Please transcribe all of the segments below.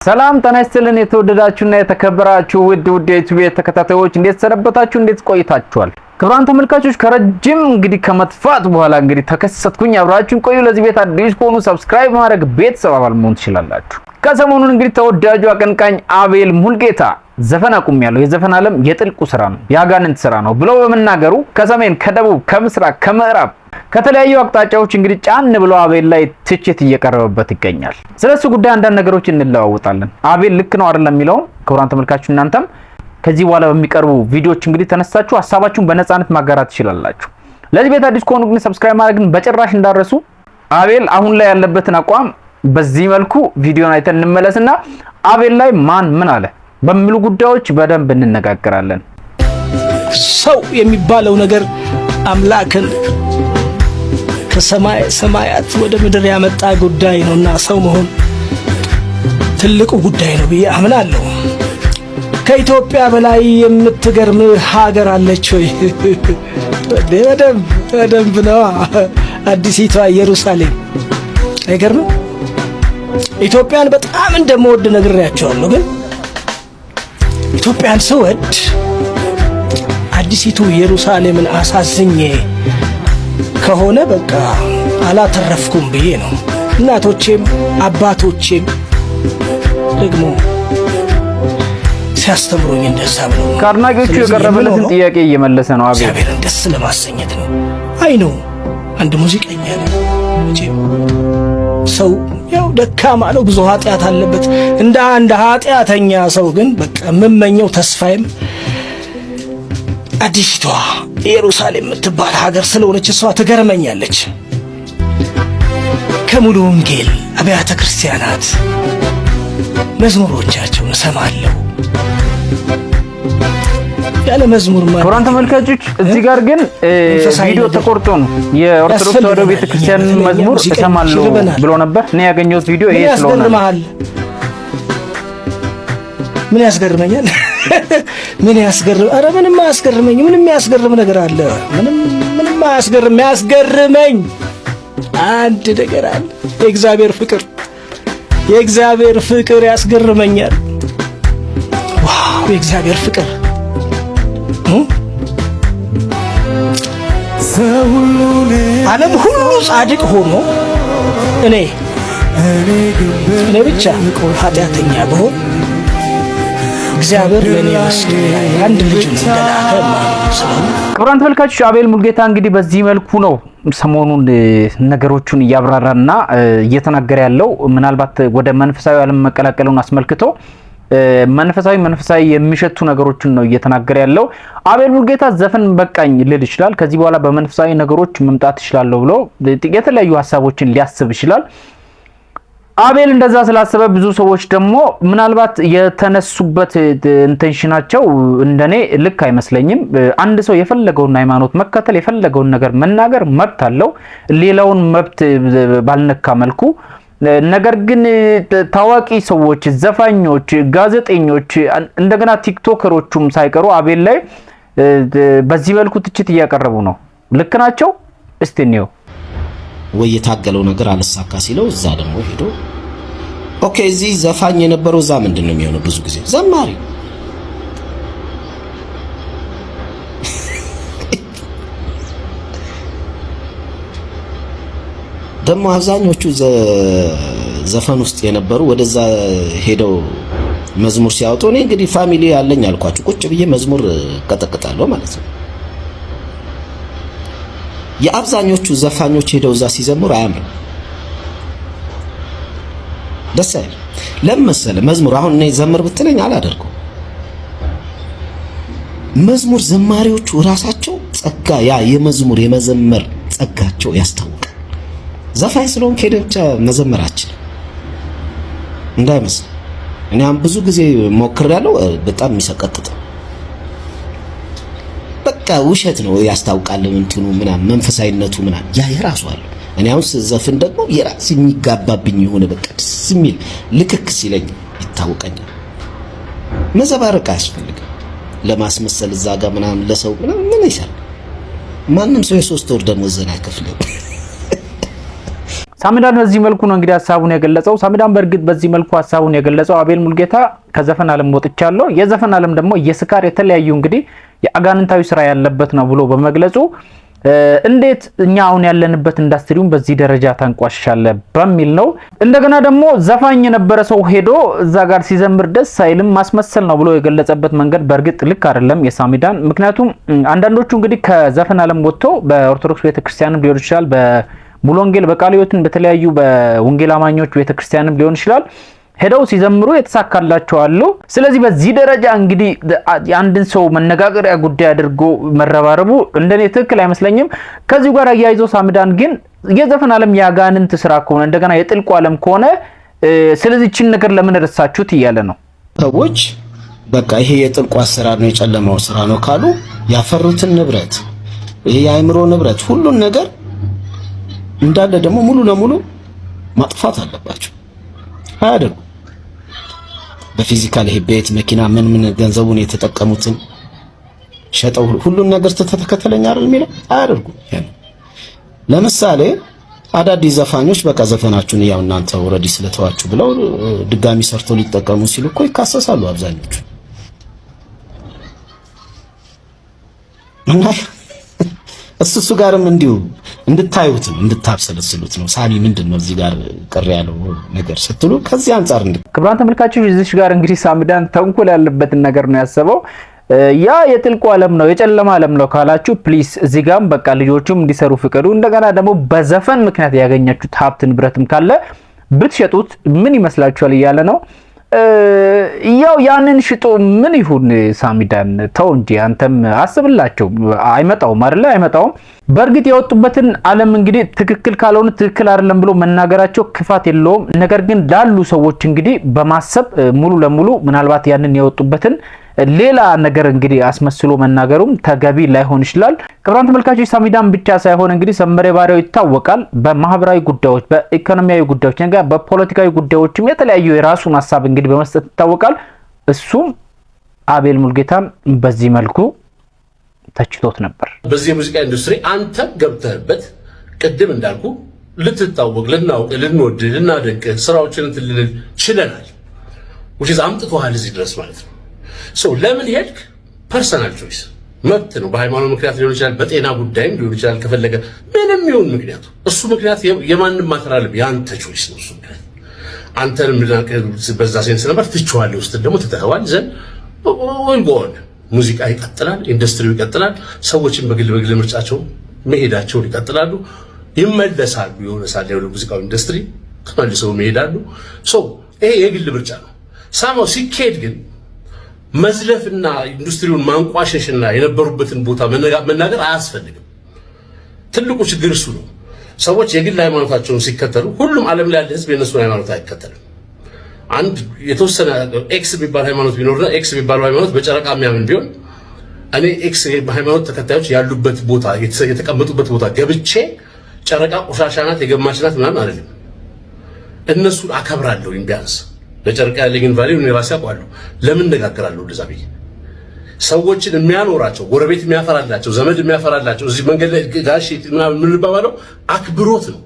ሰላም ጤና ይስጥልን የተወደዳችሁና የተከበራችሁ ውድ የዩቲዩብ ተከታታዮች እንዴት ሰነበታችሁ እንዴት ቆይታችኋል ክቡራን ተመልካቾች ከረጅም እንግዲህ ከመጥፋት በኋላ እንግዲህ ተከሰትኩኝ አብራችሁን ቆዩ ለዚህ ቤት አዲስ ከሆኑ ሰብስክራይብ ማድረግ ቤተሰብ አባል መሆን ትችላላችሁ ከሰሞኑን እንግዲህ ተወዳጁ አቀንቃኝ አቤል ሙልጌታ ዘፈን አቁሜያለሁ የዘፈን ዓለም የጥልቁ ስራ ነው ያጋንንት ስራ ነው ብለው በመናገሩ ከሰሜን ከደቡብ ከምስራቅ ከምዕራብ ከተለያዩ አቅጣጫዎች እንግዲህ ጫን ብሎ አቤል ላይ ትችት እየቀረበበት ይገኛል ስለሱ ጉዳይ አንዳንድ ነገሮች እንለዋወጣለን አቤል ልክ ነው አይደለም የሚለው ክቡራን ተመልካቾች እናንተም ከዚህ በኋላ በሚቀርቡ ቪዲዮዎች እንግዲህ ተነሳችሁ ሐሳባችሁን በነጻነት ማጋራት ትችላላችሁ ለዚህ ቤት አዲስ ከሆኑ ግን ሰብስክራይብ ማድረግን በጭራሽ እንዳረሱ አቤል አሁን ላይ ያለበትን አቋም በዚህ መልኩ ቪዲዮን አይተን እንመለስና አቤል ላይ ማን ምን አለ በሚሉ ጉዳዮች በደንብ እንነጋገራለን ሰው የሚባለው ነገር አምላክን ከሰማይ ሰማያት ወደ ምድር ያመጣ ጉዳይ ነውና ሰው መሆን ትልቁ ጉዳይ ነው ብዬ አምናለሁ ከኢትዮጵያ በላይ የምትገርም ሀገር አለች ወይ በደንብ ነው አዲሲቷ ኢየሩሳሌም አይገርም ኢትዮጵያን በጣም እንደምወድ ነግሬያቸዋለሁ ግን ኢትዮጵያን ስወድ አዲሲቱ ኢየሩሳሌምን አሳዝኜ ከሆነ በቃ አላተረፍኩም ብዬ ነው እናቶቼም አባቶቼም ደግሞ ሲያስተምሩኝ እንደዛ ብለው ካርናጆቹ የቀረበለትን ጥያቄ እየመለሰ ነው አቤል እግዚአብሔርን ደስ ለማሰኘት ነው አይ ነው አንድ ሙዚቀኛ ነው ሰው ያው ደካማ ነው ብዙ ኃጢያት አለበት እንደ አንድ ኃጢያተኛ ሰው ግን በቃ መመኘው ተስፋዬም አዲስቷ ኢየሩሳሌም የምትባል ሀገር ስለሆነች እሷ ትገርመኛለች ከሙሉ ወንጌል አብያተ ክርስቲያናት መዝሙሮቻቸውን እሰማለሁ ያለ መዝሙር ማለት ክቡራን ተመልካቾች እዚህ ጋር ግን ቪዲዮ ተቆርጦ ነው የኦርቶዶክስ ተዋሕዶ ቤተክርስቲያን መዝሙር እሰማለሁ ብሎ ነበር እኔ ያገኘሁት ቪዲዮ ይሄ ስለሆነ ምን ያስገርመኛል ምን ያስገርም አረ ምንም ያስገርመኝ ምንም ያስገርም ነገር አለ ምንም ያስገርመኝ አንድ ነገር አለ የእግዚአብሔር ፍቅር ያስገርመኛል ዋው የእግዚአብሔር ፍቅር ዓለም ሁሉ ጻድቅ ሆኖ እኔ ብቻ ኃጢአተኛ ብሆን እግዚአብሔር ለኔ መስገን አንድ ልጅ እንደላከ ክቡራን ተመልካቾች አቤል ሙልጌታ እንግዲህ በዚህ መልኩ ነው ሰሞኑን ነገሮቹን እያብራራና እየተናገረ ያለው ምናልባት ወደ መንፈሳዊ ዓለም መቀላቀሉን አስመልክቶ መንፈሳዊ የሚሸቱ ነገሮችን ነው እየተናገረ ያለው አቤል ሙልጌታ ዘፈን በቃኝ ልል ይችላል ከዚህ በኋላ በመንፈሳዊ ነገሮች መምጣት ይችላል ብሎ የተለያዩ ሐሳቦችን ሊያስብ ይችላል አቤል እንደዛ ስላሰበ ብዙ ሰዎች ደግሞ ምናልባት የተነሱበት ኢንቴንሽናቸው እንደኔ ልክ አይመስለኝም አንድ ሰው የፈለገውን ሃይማኖት መከተል የፈለገውን ነገር መናገር መብት አለው ሌላውን መብት ባልነካ መልኩ ነገር ግን ታዋቂ ሰዎች ዘፋኞች ጋዜጠኞች እንደገና ቲክቶከሮቹም ሳይቀሩ አቤል ላይ በዚህ መልኩ ትችት እያቀረቡ ነው ልክ ናቸው እስቲ ነው ወይ የታገለው ነገር አልሳካ ሲለው እዛ ደግሞ ሄዶ ኦኬ እዚህ ዘፋኝ የነበረው እዛ ምንድነው የሚሆነው ብዙ ጊዜ ዘማሪ ደግሞ አብዛኞቹ ዘፈን ውስጥ የነበሩ ወደዛ ሄደው መዝሙር ሲያወጡ እኔ እንግዲህ ፋሚሊ ያለኝ አልኳችሁ ቁጭ ብዬ መዝሙር ቀጠቅጣለሁ ማለት ነው የአብዛኞቹ ዘፋኞች ሄደው እዛ ሲዘምሩ አያምርም ደስ አይል ለምሳሌ መዝሙር አሁን እኔ ዘምር ብትለኝ አላደርገው መዝሙር ዘማሪዎቹ ራሳቸው ጸጋ ያ የመዝሙር የመዘመር ጸጋቸው ያስታውቃል ዘፋኝ ስለሆን ከሄደ ብቻ መዘመራችን እንዳይመስል እኔ አሁን ብዙ ጊዜ ሞክሬያለሁ በጣም የሚሰቀጥጥ በቃ ውሸት ነው ያስታውቃል እንትኑ ምናምን መንፈሳዊነቱ ምናምን ያ የራሱ አለ እኔ አሁን ዘፈን ደግሞ የራስ የሚጋባብኝ የሆነ በቃ ደስ የሚል ልክክ ሲለኝ ይታወቀኛል መዘባረቅ አያስፈልግም ለማስመሰል እዛ ጋር ምናምን ለሰው ምናምን ምን ይሰራል ማንም ሰው የሶስት ወር ደሞዝ አይከፍልም ሳሚዳን በዚህ መልኩ ነው እንግዲህ ሐሳቡን የገለጸው። ሳሚዳን በእርግጥ በዚህ መልኩ ሐሳቡን የገለጸው አቤል ሙልጌታ ከዘፈን ዓለም ወጥቻለሁ፣ የዘፈን ዓለም ደግሞ የስካር የተለያዩ እንግዲህ የአጋንንታዊ ስራ ያለበት ነው ብሎ በመግለጹ እንዴት እኛ አሁን ያለንበት ኢንዱስትሪውን በዚህ ደረጃ ታንቋሽሻለ በሚል ነው። እንደገና ደግሞ ዘፋኝ የነበረ ሰው ሄዶ እዛ ጋር ሲዘምር ደስ አይልም ማስመሰል ነው ብሎ የገለጸበት መንገድ በእርግጥ ልክ አይደለም የሳሚዳን። ምክንያቱም አንዳንዶቹ እንግዲህ ከዘፈን ዓለም ወጥቶ በኦርቶዶክስ ቤተክርስቲያንም ሊሆን ይችላል፣ በሙሉ ወንጌል በቃለ ሕይወትን በተለያዩ በወንጌል አማኞች ቤተክርስቲያንም ሊሆን ይችላል ሄደው ሲዘምሩ የተሳካላቸው አሉ። ስለዚህ በዚህ ደረጃ እንግዲህ አንድን ሰው መነጋገሪያ ጉዳይ አድርጎ መረባረቡ እንደኔ ትክክል አይመስለኝም። ከዚህ ጋር አያይዞ ሳሚዳን ግን የዘፈን ዓለም ያጋንንት ስራ ከሆነ እንደገና የጥልቁ ዓለም ከሆነ ስለዚህ እቺን ነገር ለምን ረሳችሁት እያለ ነው። ሰዎች በቃ ይሄ የጥልቁ አሰራር ነው የጨለማው ስራ ነው ካሉ ያፈሩትን ንብረት ይሄ የአእምሮ ንብረት ሁሉን ነገር እንዳለ ደግሞ ሙሉ ለሙሉ ማጥፋት አለባቸው። አያደርጉ በፊዚካል ይሄ ቤት መኪና ምን ገንዘቡን የተጠቀሙትን ሸጠው ሁሉን ነገር ተተከተለኛ አይደል የሚለው አያደርጉ። ለምሳሌ አዳዲስ ዘፋኞች በቃ ዘፈናችሁን ያው እናንተ ኦሬዲ ስለተዋችሁ ብለው ድጋሚ ሰርተው ሊጠቀሙ ሲሉ እኮ ይካሰሳሉ አብዛኞቹ። እና እሱ ጋርም እንዲሁ እንድታዩት ነው እንድታብሰለስሉት ነው። ሳሚ ምንድነው እዚህ ጋር ቅር ያለው ነገር ስትሉ ከዚህ አንፃር ክቡራን ተመልካቾች እዚህ ጋር እንግዲህ ሳሚዳን ተንኮል ያለበትን ነገር ነው ያሰበው። ያ የጥልቁ ዓለም ነው የጨለማ ዓለም ነው ካላችሁ ፕሊስ እዚህ ጋርም በቃ ልጆቹም እንዲሰሩ ፍቀዱ። እንደገና ደግሞ በዘፈን ምክንያት ያገኛችሁት ሀብት ንብረትም ካለ ብትሸጡት ምን ይመስላችኋል እያለ ነው። ያው ያንን ሽጦ ምን ይሁን ሳሚዳን ተው እንጂ አንተም አስብላቸው። አይመጣውም አይደለ አይመጣውም። በእርግጥ የወጡበትን ዓለም እንግዲህ ትክክል ካልሆነ ትክክል አይደለም ብሎ መናገራቸው ክፋት የለውም። ነገር ግን ላሉ ሰዎች እንግዲህ በማሰብ ሙሉ ለሙሉ ምናልባት ያንን የወጡበትን ሌላ ነገር እንግዲህ አስመስሎ መናገሩም ተገቢ ላይሆን ይችላል። ክቡራን ተመልካቾች ሳሚዳን ብቻ ሳይሆን እንግዲህ ሰመረ ባሪያው ይታወቃል በማህበራዊ ጉዳዮች፣ በኢኮኖሚያዊ ጉዳዮች፣ ነገር በፖለቲካዊ ጉዳዮችም የተለያዩ የራሱን ሐሳብ እንግዲህ በመስጠት ይታወቃል። እሱም አቤል ሙልጌታም በዚህ መልኩ ተችቶት ነበር። በዚህ የሙዚቃ ኢንዱስትሪ አንተ ገብተህበት ቅድም እንዳልኩ ልትታወቅ፣ ልናውቅ፣ ልንወድ፣ ልናደንቅ ስራዎችን እንትልል ችለናል። which is አምጥቶሃል እዚህ ድረስ ማለት ነው። ለምን ሄድክ? ፐርሰናል ቾይስ መብት ነው። በሃይማኖት ምክንያት ሊሆን ይችላል፣ በጤና ጉዳይም ሊሆን ይችላል። ከፈለገ ምንም ይሁን ምክንያቱ እሱ ምክንያት የማንም ማተራለም ያንተ ቾይስ ነው። እሱ ምክንያት አንተንም በዛ ሴንስ ነበር ትችዋለህ ውስጥ ደግሞ ትተኸዋል። ዘን ወይ ጎን ሙዚቃ ይቀጥላል፣ ኢንዱስትሪው ይቀጥላል። ሰዎችን በግል ምርጫቸው መሄዳቸውን ይቀጥላሉ፣ ይመለሳሉ። የሆነ ሳለ ያለው ሙዚቃው ኢንዱስትሪ ተመልሰው ይሄዳሉ። ይሄ የግል ምርጫ ነው። ሳማው ሲኬድ ግን መዝለፍና ኢንዱስትሪውን ማንቋሸሽና የነበሩበትን ቦታ መናገር አያስፈልግም። ትልቁ ችግር እሱ ነው። ሰዎች የግል ሃይማኖታቸውን ሲከተሉ ሁሉም ዓለም ላይ ያለ ህዝብ የነሱን ሃይማኖት አይከተልም። አንድ የተወሰነ ኤክስ የሚባል ሃይማኖት ቢኖርና ኤክስ የሚባለው ሃይማኖት በጨረቃ የሚያምን ቢሆን እኔ ኤክስ ሃይማኖት ተከታዮች ያሉበት ቦታ የተቀመጡበት ቦታ ገብቼ ጨረቃ ቆሻሻ ናት የገማች ናት ምናምን አይደለም። እነሱን አከብራለሁ። ቢያንስ ለጨረቃ ያለኝን ቫልዩ እኔ ራሴ አውቃለሁ። ለምን እነጋገራለሁ እንደዛ ብዬ? ሰዎችን የሚያኖራቸው ጎረቤት የሚያፈራላቸው ዘመድ የሚያፈራላቸው እዚህ መንገድ ላይ ጋሽ ምናምን የምንባባለው አክብሮት ነው።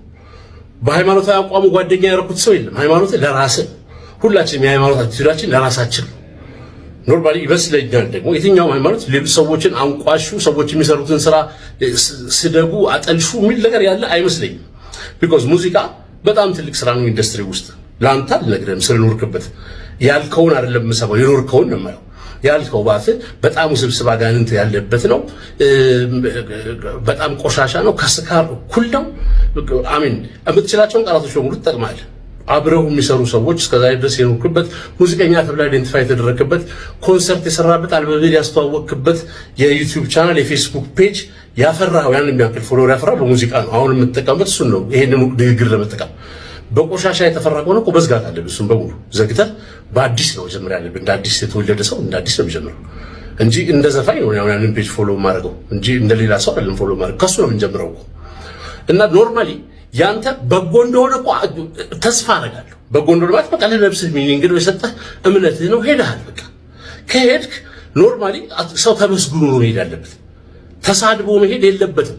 በሃይማኖታዊ አቋሙ ጓደኛ ያደረኩት ሰው የለም። ሃይማኖት ለራስህ ሁላችንም የሃይማኖት አቲቲዩዳችን ለራሳችን ነው። ኖርማሊ ይመስለኛል ደግሞ የትኛውም ሃይማኖት ሰዎችን አንቋሹ፣ ሰዎች የሚሰሩትን ስራ ስደጉ፣ አጠልሹ የሚል ነገር ያለ አይመስለኝም። ቢኮዝ ሙዚቃ በጣም ትልቅ ስራ ነው ኢንዱስትሪ ውስጥ። ለአንተ አልነግርህም ስለኖርክበት፣ ያልከውን አይደለም የምሰማው የኖርከውን ነው የማየው። ያልከው ባፍ በጣም ውስብስብ አጋንንት ያለበት ነው። በጣም ቆሻሻ ነው። ከስካር እኩል ነው። አሚን የምትችላቸውን ቃላቶች በሙሉ ትጠቅማለህ። አብረው የሚሰሩ ሰዎች እስከዛ ድረስ የኖርክበት፣ ሙዚቀኛ ተብላ አይደንቲፋይ የተደረክበት፣ ኮንሰርት የሰራበት፣ አልበም ያስተዋወቅበት፣ የዩቲዩብ ቻናል፣ የፌስቡክ ፔጅ ያፈራው ያን የሚያክል ፎሎወር ያፈራው በሙዚቃ ነው። አሁን የምትጠቀምበት እሱን ነው። ይሄንን ንግግር ለመጠቀም በቆሻሻ የተፈራ ከሆነ እኮ መዝጋት አለብህ። እሱን በሙሉ ዘግተህ በአዲስ ነው ጀምር ያለብህ። እንደ አዲስ የተወለደ ሰው እንደ አዲስ ነው የሚጀምረው እንጂ እንደ ዘፋኝ ነው ያንን ፔጅ ፎሎ ማድረገው እንጂ እንደ ሌላ ሰው አይደለም ፎሎ ማድረግ። ከሱ ነው የምንጀምረው እኮ። እና ኖርማሊ ያንተ በጎ እንደሆነ እኮ ተስፋ አደርጋለሁ። በጎ እንደሆነ ማለት በቃ ለነፍስህ ሚኒንግ ነው የሰጠህ እምነትህ ነው። ሄደሃል። በቃ ከሄድክ ኖርማሊ ሰው ተመስግኖ ነው መሄድ ያለበት። ተሳድቦ መሄድ የለበትም።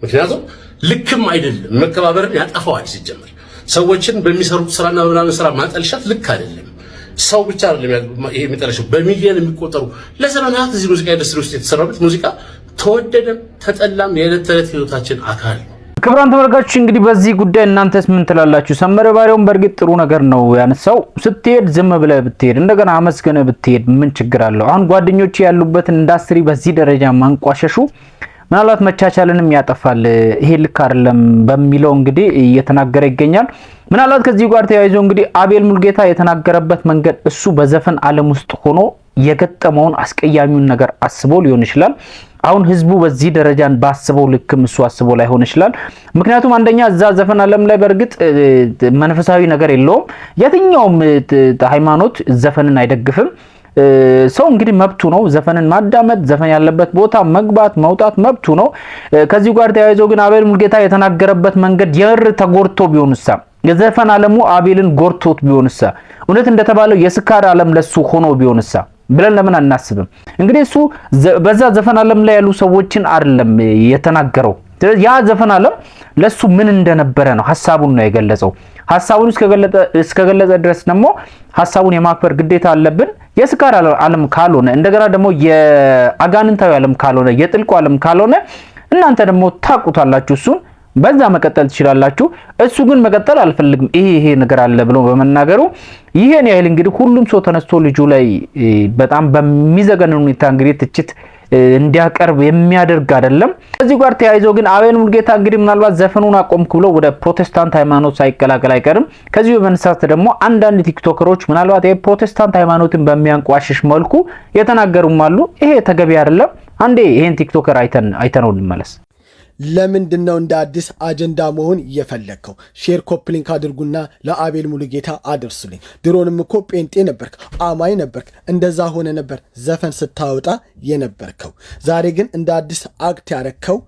ምክንያቱም ልክም አይደለም። መከባበርን ያጠፋዋል ሲጀመር። ሰዎችን በሚሰሩት ስራና በምናምን ስራ ማጠልሸት ልክ አይደለም። ሰው ብቻ አይደለም ይሄ የሚጠልሸው፣ በሚሊዮን የሚቆጠሩ ለዘመናት እዚህ ሙዚቃ ኢንዱስትሪ ውስጥ የተሰራበት ሙዚቃ ተወደደም ተጠላም የዕለት ተዕለት ህይወታችን አካል ነው። ክቡራን ተመልካቾች እንግዲህ በዚህ ጉዳይ እናንተስ ምን ትላላችሁ? ሰመረ ባሪያውን በእርግጥ ጥሩ ነገር ነው ያነሳው። ስትሄድ ዝም ብለህ ብትሄድ እንደገና አመስገነ ብትሄድ ምን ችግር አለው? አሁን ጓደኞች ያሉበትን ኢንዱስትሪ በዚህ ደረጃ ማንቋሸሹ ምናልባት መቻቻልንም ያጠፋል። ይሄ ልክ አይደለም በሚለው እንግዲህ እየተናገረ ይገኛል። ምናልባት ከዚህ ጋር ተያይዞ እንግዲህ አቤል ሙልጌታ የተናገረበት መንገድ እሱ በዘፈን ዓለም ውስጥ ሆኖ የገጠመውን አስቀያሚውን ነገር አስቦ ሊሆን ይችላል። አሁን ህዝቡ በዚህ ደረጃን ባስበው ልክም እሱ አስቦ ላይሆን ይችላል። ምክንያቱም አንደኛ እዛ ዘፈን ዓለም ላይ በእርግጥ መንፈሳዊ ነገር የለውም። የትኛውም ሃይማኖት ዘፈንን አይደግፍም። ሰው እንግዲህ መብቱ ነው ዘፈንን ማዳመጥ፣ ዘፈን ያለበት ቦታ መግባት መውጣት መብቱ ነው። ከዚህ ጋር ተያይዞ ግን አቤል ሙልጌታ የተናገረበት መንገድ የር ተጎርቶ ቢሆንሳ፣ የዘፈን ዓለሙ አቤልን ጎርቶት ቢሆንሳ፣ እውነት እንደተባለው የስካር ዓለም ለሱ ሆኖ ቢሆንሳ ብለን ለምን አናስብም? እንግዲህ እሱ በዛ ዘፈን ዓለም ላይ ያሉ ሰዎችን አይደለም የተናገረው። ያ ዘፈን ዓለም ለሱ ምን እንደነበረ ነው ሐሳቡን ነው የገለጸው። ሐሳቡን እስከገለጸ ድረስ ደግሞ ሐሳቡን የማክበር ግዴታ አለብን። የስካር ዓለም ካልሆነ እንደገና ደግሞ የአጋንንታዊ ዓለም ካልሆነ የጥልቁ ዓለም ካልሆነ እናንተ ደግሞ ታቁታላችሁ እሱን በዛ መቀጠል ትችላላችሁ። እሱ ግን መቀጠል አልፈልግም ይሄ ነገር አለ ብሎ በመናገሩ ይሄን ያህል እንግዲህ ሁሉም ሰው ተነስቶ ልጁ ላይ በጣም በሚዘገን ሁኔታ እንግዲህ ትችት እንዲያቀርብ የሚያደርግ አይደለም። ከዚህ ጋር ተያይዞ ግን አቤል ሙልጌታ እንግዲህ ምናልባት ዘፈኑን አቆምኩ ብሎ ወደ ፕሮቴስታንት ሃይማኖት ሳይቀላቀል አይቀርም። ከዚህ በመነሳት ደግሞ አንዳንድ ቲክቶከሮች ምናልባት የፕሮቴስታንት ሃይማኖትን በሚያንቋሽሽ መልኩ የተናገሩም አሉ። ይሄ ተገቢ አይደለም። አንዴ ይሄን ቲክቶከር አይተነው እንመለስ። ለምንድን ነው እንደ አዲስ አጀንዳ መሆን እየፈለግከው? ሼር ኮፕሊንክ አድርጉና ለአቤል ሙሉጌታ አድርሱልኝ። ድሮንም እኮ ጴንጤ ነበርክ፣ አማኝ ነበርክ፣ እንደዛ ሆነ ነበር ዘፈን ስታወጣ የነበርከው። ዛሬ ግን እንደ አዲስ አክት ያረከው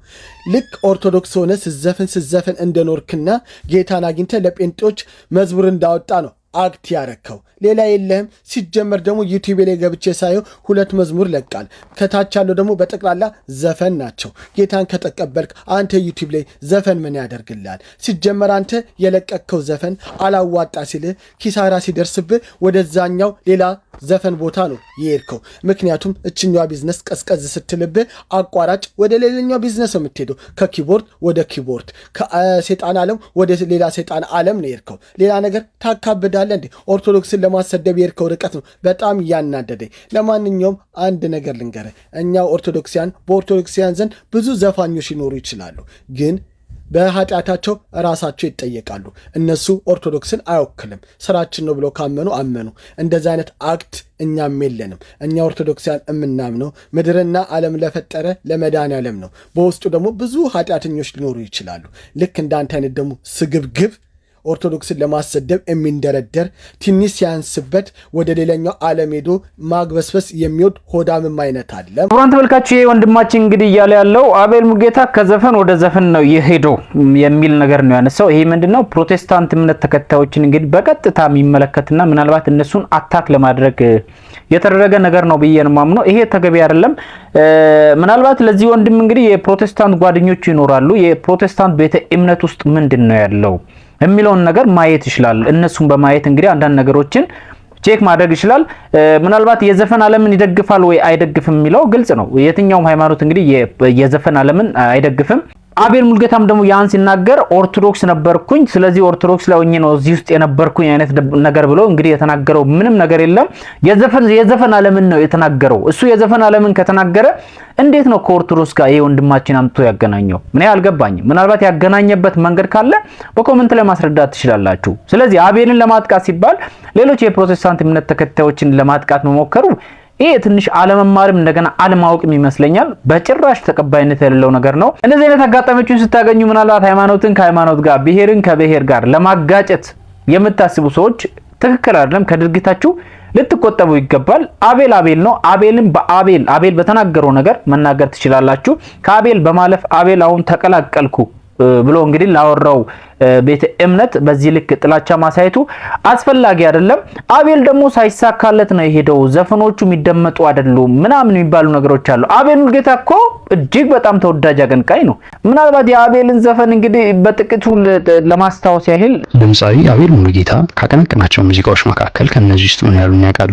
ልክ ኦርቶዶክስ ሆነ ስዘፈን እንደኖርክና ጌታን አግኝተ ለጴንጤዎች መዝሙር እንዳወጣ ነው አክት ያረከው። ሌላ የለህም። ሲጀመር ደግሞ ዩቲዩብ ላይ ገብቼ ሳየው 2 መዝሙር ለቃል። ከታች ያለው ደግሞ በጠቅላላ ዘፈን ናቸው። ጌታን ከተቀበልክ አንተ ዩቲዩብ ላይ ዘፈን ምን ያደርግልሃል? ሲጀመር አንተ የለቀቅከው ዘፈን አላዋጣ ሲልህ ኪሳራ ሲደርስብህ ወደዛኛው ሌላ ዘፈን ቦታ ነው የሄድከው። ምክንያቱም እችኛዋ ቢዝነስ ቀዝቀዝ ስትልብህ አቋራጭ ወደ ሌላኛው ቢዝነስ ነው የምትሄደው። ከኪቦርድ ወደ ኪቦርድ፣ ከሴጣን ዓለም ወደ ሌላ ሴጣን ዓለም ነው የሄድከው። ሌላ ነገር ታካብዳለህ እንዴ? ኦርቶዶክስን ለማሰደብ የሄድከው ርቀት ነው በጣም ያናደደኝ። ለማንኛውም አንድ ነገር ልንገርህ፣ እኛ ኦርቶዶክሲያን በኦርቶዶክሲያን ዘንድ ብዙ ዘፋኞች ሊኖሩ ይችላሉ፣ ግን በኃጢአታቸው ራሳቸው ይጠየቃሉ። እነሱ ኦርቶዶክስን አይወክልም። ስራችን ነው ብለው ካመኑ አመኑ። እንደዚህ አይነት አክት እኛም የለንም። እኛ ኦርቶዶክሲያን የምናምነው ምድርና ዓለም ለፈጠረ ለመድኃኔዓለም ነው። በውስጡ ደግሞ ብዙ ኃጢአተኞች ሊኖሩ ይችላሉ። ልክ እንዳንተ አይነት ደግሞ ስግብግብ ኦርቶዶክስን ለማሰደብ የሚንደረደር ትንሽ ሲያንስበት ወደ ሌላኛው ዓለም ሄዶ ማግበስበስ የሚወድ ሆዳምም አይነት አለ። ክቡራን ተመልካቾች ወንድማችን እንግዲህ እያለ ያለው አቤል ሙልጌታ ከዘፈን ወደ ዘፈን ነው የሄደው የሚል ነገር ነው ያነሳው። ይሄ ምንድነው? ፕሮቴስታንት እምነት ተከታዮችን እንግዲህ በቀጥታ የሚመለከትና ምናልባት እነሱን አታክ ለማድረግ የተደረገ ነገር ነው ብዬ ነው የማምነው። ይሄ ተገቢ አይደለም። ምናልባት ለዚህ ወንድም እንግዲህ የፕሮቴስታንት ጓደኞች ይኖራሉ። የፕሮቴስታንት ቤተ እምነት ውስጥ ምንድነው ያለው የሚለውን ነገር ማየት ይችላል። እነሱን በማየት እንግዲህ አንዳንድ ነገሮችን ቼክ ማድረግ ይችላል። ምናልባት የዘፈን ዓለምን ይደግፋል ወይ አይደግፍም የሚለው ግልጽ ነው። የትኛውም ሃይማኖት እንግዲህ የዘፈን ዓለምን አይደግፍም። አቤል ሙልጌታም ደግሞ ያን ሲናገር ኦርቶዶክስ ነበርኩኝ፣ ስለዚህ ኦርቶዶክስ ላይ ሆኜ ነው እዚህ ውስጥ የነበርኩኝ አይነት ነገር ብሎ እንግዲህ የተናገረው ምንም ነገር የለም። የዘፈን ዓለምን ነው የተናገረው። እሱ የዘፈን ዓለምን ከተናገረ እንዴት ነው ከኦርቶዶክስ ጋር ይሄ ወንድማችን አምጥቶ ያገናኘው? ምን አልገባኝም። ምናልባት ያገናኘበት መንገድ ካለ በኮሜንት ላይ ማስረዳት ትችላላችሁ። ስለዚህ አቤልን ለማጥቃት ሲባል ሌሎች የፕሮቴስታንት እምነት ተከታዮችን ለማጥቃት መሞከሩ ይሄ ትንሽ አለመማርም እንደገና አለማወቅም ይመስለኛል። በጭራሽ ተቀባይነት የሌለው ነገር ነው። እንደዚህ አይነት አጋጣሚዎችን ስታገኙ ምናልባት ሃይማኖትን ከሃይማኖት ጋር ብሔርን ከብሔር ጋር ለማጋጨት የምታስቡ ሰዎች ትክክል አይደለም። ከድርጊታችሁ ልትቆጠቡ ይገባል። አቤል ነው። አቤልን አቤል በተናገረው ነገር መናገር ትችላላችሁ። ከአቤል በማለፍ አቤል አሁን ተቀላቀልኩ ብሎ እንግዲህ ላወራው ቤተ እምነት በዚህ ልክ ጥላቻ ማሳየቱ አስፈላጊ አይደለም። አቤል ደግሞ ሳይሳካለት ነው የሄደው። ዘፈኖቹ የሚደመጡ አይደሉም ምናምን የሚባሉ ነገሮች አሉ። አቤል ሙሉጌታ እኮ እጅግ በጣም ተወዳጅ አቀንቃኝ ነው። ምናልባት የአቤልን ዘፈን እንግዲህ በጥቂቱ ለማስታወስ ያህል ድምጻዊ አቤል ሙሉጌታ ካቀነቀናቸው ሙዚቃዎች መካከል ከነዚህ ውስጥ ምን ያሉን ያውቃሉ?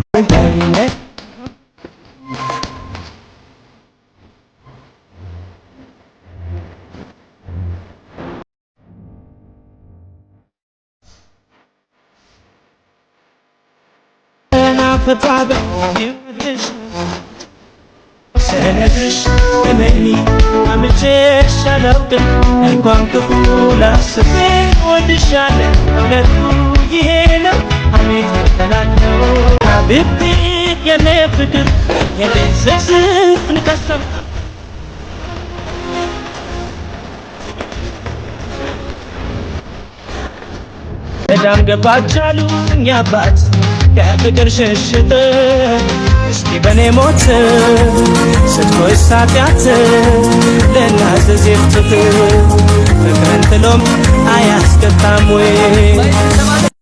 Father, you wish. Senators, many, I'm a chess, I love them. And one to fool us, a thing with the shadow. Let you hear, I mean, and I know. I've been there, you never do. And it's a sin, custom. Madame Gabachalu, your bats. ከፍቅር ሸሽተ እስቲ በኔ ሞት ስትቆይ ሳትያት ለናዘዝ የፍትህ ፍቅርን ጥሎም አያስቀጣም ወይ